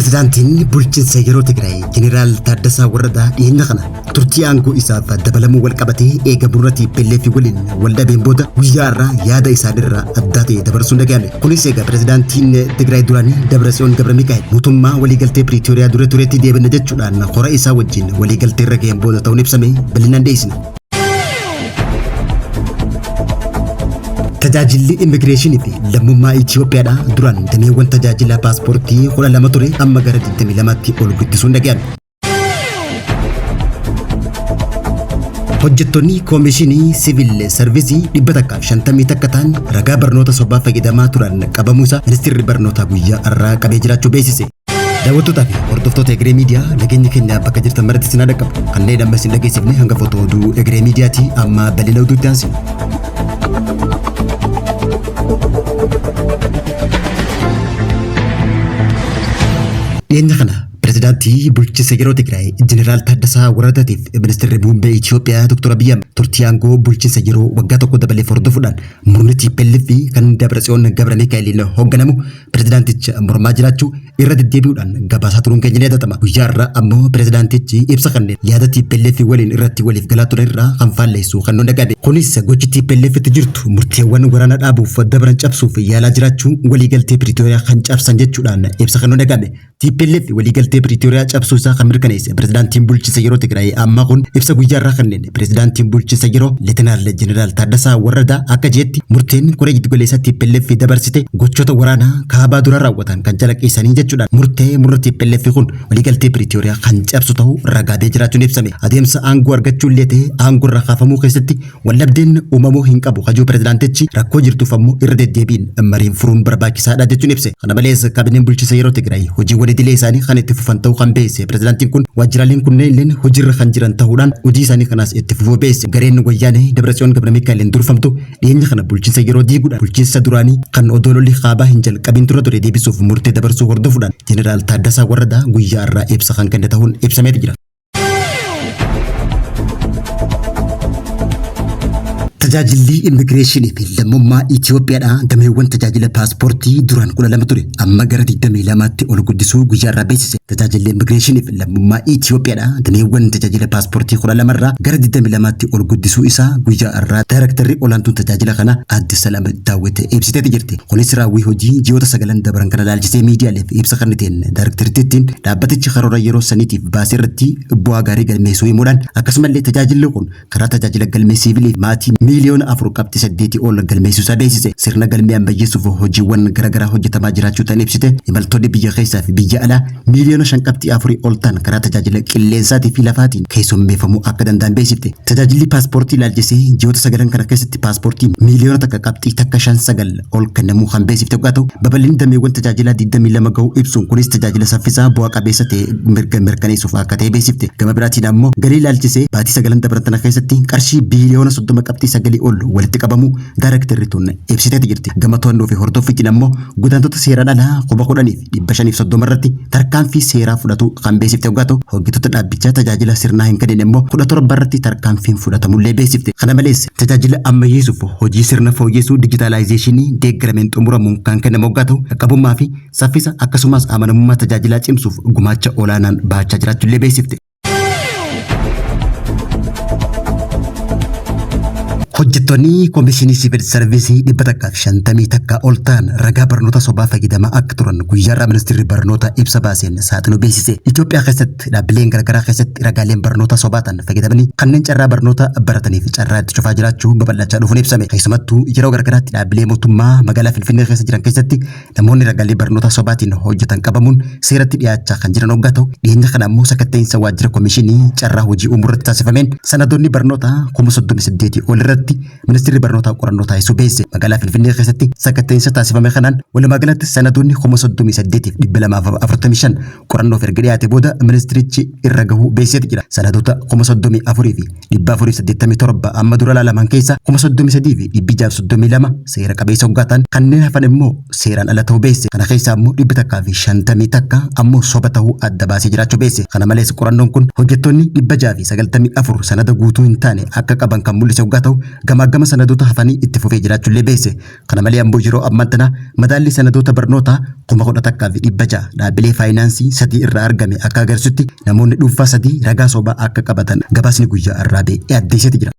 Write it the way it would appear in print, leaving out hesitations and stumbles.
Pirezidaantiin bulchiinsa yeroo Tigraay Jeneraal Taaddasaa Warradaa dhiyeenya kana turtii aangoo isaaf dabalamuu wal qabatee eega burratii TPLF waliin wal dhabeen booda guyyaa irraa yaada isaanirraa adda ta'e dabarsuun dhaga'ame. Kunis eega pirezidaantiin Tigraay duraanii Dabratsiyoon Gabramikaa'el mootummaa waliigaltee Piriitooriyaa dura turetti deebina jechuudhaan hora isaa wajjin waliigaltee irra ga'een booda ta'uun ibsame bal'inaan dhiyeessina. Tajaajilli immigireeshinii fi lammummaa Itoophiyaadha duraan dameewwan tajaajila paaspoortii 12 ture amma gara 22tti ol guddisuun dhaga'ame. Hojjettoonni koomishinii siviil sarvisii 150 takka ta'an ragaa barnoota sobaa fayyadamaa turan qabamuu isaa ministeerri barnootaa guyyaa irraa qabee jiraachuu beeksise. Daawwattootaa fi hordoftoota Egeree Miidiyaa nageenya keenya bakka jirtan maratti isin dhaqqabu. Kanneen amma isin dhageessifne hanga footoo oduu Egeree Miidiyaati amma bal'ina oduutti aansina. Dhiyeenya kana pirezidaantii bulchiinsa yeroo Tigraay Jeneraal Taaddasaa Warradaatiif ministeerri muummee Itoophiyaa Dr. Abiy Ahmed turtii aangoo bulchiinsa yeroo waggaa tokko dabalee hordofuudhaan murni TPLF kan Dabratsiyoon Gabramikaa'eliin hoogganamu pirezidaanticha mormaa jiraachuu irra deddeebi'uudhaan gabaasaa turuun keenya ni yaadatama. Guyyaa irraa ammoo pirezidaantichi ibsa kanneen yaada TPLF waliin irratti waliif galaa ture irraa kan faalleessu kan nu dhagaade. Kunis gochi TPLFitti jirtu murteewwan waraana dhaabuuf dabran cabsuuf yaalaa jiraachuu waliigaltee Piriitooriyaa kan cabsan jechuudhaan ibsa kan nu dhagaade. TPLF waliigaltee Piriitooriyaa cabsuu isaa kan mirkaneesse pirezidaantiin bulchiinsa yeroo Tigraay ammaa kun ibsa guyyaa irraa kanneen pirezidaantiin bulchiinsa yeroo Leetinaal Jeneraal Taaddasaa Warradaa akka jeetti murteen koree giddugaleessaa TPLF dabarsite gochoota waraanaa kaabaa dura raawwatan kan calaqqeessanii jechuudhaan murtee murna TPLF kun waliigaltee Piriitooriyaa kan cabsu ta'uu ragaadee jiraachuun ibsame. Adeemsa aangoo argachuu illee ta'ee aangoo irraa kaafamuu keessatti waldhabdeen uumamuu hin qabu kajuu pirezidaantichi rakkoo jirtuuf ammoo irra deddeebiin mariin furuun barbaachisaadha jechuun ibse. Kana malees kaabineen bulchiinsa yeroo Tigraay hojiiwwan idilee isaanii kan itti fufan ta'uu kan beesse pirezidaantiin kun waajjiraaleen kunneen illee hojiirra kan jiran ta'uudhaan hojii isaanii kanaas itti fufuu beesse. Gareen wayyaanee Dabratsiyoon Gabramikaa'eliin durfamtu dhiyeenya kana bulchiinsa yeroo diiguudhaan bulchiinsa duraanii kan odoo lolli kaabaa hin jalqabin ture deebisuuf murtee dabarsuu hordofuudhaan Jeneraal Taaddasaa Warradaa guyyaa irraa ibsa kan kenne ta'uun ibsamee jira. Tajaajilli immigireeshinii fi lammummaa Itoophiyaadha dameewwan tajaajila paaspoortii duraan 12 ture amma gara 22tti ol guddisuu guyyaa irraa beeksise. Tajaajilli immigireeshinii fi lammummaa Itoophiyaadha dameewwan tajaajila paaspoortii 12 irraa gara 22tti ol guddisuu isaa guyyaa irraa daayirektarri olaantuun tajaajila kana Aadde Salaam Daawwit ibsitee jirti. Kunis raawwii hojii ji'oota 9 dabran kana ilaalchisee miidiyaaleef ibsa kenniteen daayirektarittiin dhaabbatichi karoora yeroo saniitiif baasee irratti bu'aa gaarii galmeessuu himuudhaan akkasumallee tajaajilli kun karaa tajaajila galmee siivilii maatii miliyoona 4.8 ol galmeessuu isaa beeksise. Sirna galmee ammayyeessuuf hojiiwwan garaagaraa hojjetamaa jiraachuu ta'an ibsite. Imaltoonni biyya keessaa fi biyya alaa miliyoona 5.4 ol ta'an karaa tajaajila qilleensaatii fi lafaatiin keessummeeffamuu akka danda'an beeksifte. Tajaajilli paaspoortii ilaalchisee ji'oota 9 kana keessatti paaspoortii miliyoona 1.59 ol kennamuu kan beeksifte yoo ta'u babal'inni dameewwan tajaajilaa 22 ga'uu ibsuun kunis tajaajila saffisaa bu'aa qabeessa ta'e mirkaneessuuf akka ta'e beeksifte. Gama biraatiin ammoo galii ilaalchisee baatii 9 dabran kana keessatti qarshii biliyoona 30.9 ol walitti qabamu daayirektarri tun ibsitee jirti. Gama to'annoo fi hordoffiitiin ammoo godaantota seeraan alaa 10,530 irratti tarkaanfii seeraa fudhatu kan beeksifte yoo ta'u hojjettoota dhaabbichaa tajaajila sirnaa hin kennine immoo 17 irratti tarkaanfiin fudhatamullee beeksifte. Kana malees tajaajila ammayyeessuuf hojii sirna fooyyessuu dijitaalaayizeeshinii deeggarameen xumuramuun kan kennamu yoo ta'u qaqqabummaa fi saffisa akkasumas amanamummaa tajaajilaa cimsuuf gumaacha olaanaan baachaa jiraachullee beeksifte. Hojjettoonni koomishinii siviil sarvisii 150 takka ol ta'an ragaa barnoota sobaa fayyadamaa akka turan guyyaa irraa ministeerri barnoota ibsa baaseen saaxiluu beeksise. Itoophiyaa keessatti dhaabbileen garaagaraa keessatti ragaaleen barnoota sobaataan fayyadamanii kanneen carraa barnoota barataniif carraa itti cufaa jiraachuu babal'achaa dhufuun ibsame. Keessumattuu yeroo garaagaraatti dhaabbilee mootummaa magaalaa Finfinnee keessa jiran keessatti namoonni ragaalee barnoota sobaatiin hojjetan qabamuun seeratti dhiyaachaa kan jiran hoggaa ta'u dhiyeenya kana ammoo sakatta'insa waajjira koomishinii carraa hojii uumuurratti taasifameen sanadoonni barnoota 38 ol irratti ministeerri barnootaa qorannoo taasisuu beesse. Magaalaa Finfinnee keessatti sakatta'insa taasifame kanaan walumaa galatti sanadoonni 38,245 qorannoof erga dhiyaate booda ministeerichi irra gahuu beessee jira. Sanadoota 34,487 amma dura ilaalaman keessa 33,632 seera qabeessa hoggaa ta'an kanneen hafan immoo seeraan ala ta'uu beesse. Kana keessaa immoo 150 takka ammoo soba ta'uu adda baasee jiraachuu beesse. Kana malees qorannoon kun hojjettoonni 694 sanada guutuu hin taane akka qaban kan mul'ise hoggaa ta'u gama sanadoota hafanii itti fufee jiraachuullee beekse. Kana malee Amboo yeroo ammaa tana madaalli sanadoota barnoota 11,600 dhaabbilee faayinaansii 3 irraa argame akka agarsiisutti namoonni dhuunfaa 3 ragaa sobaa akka qabatan gabaasni guyyaa irraa ba'e addeesseeti jira.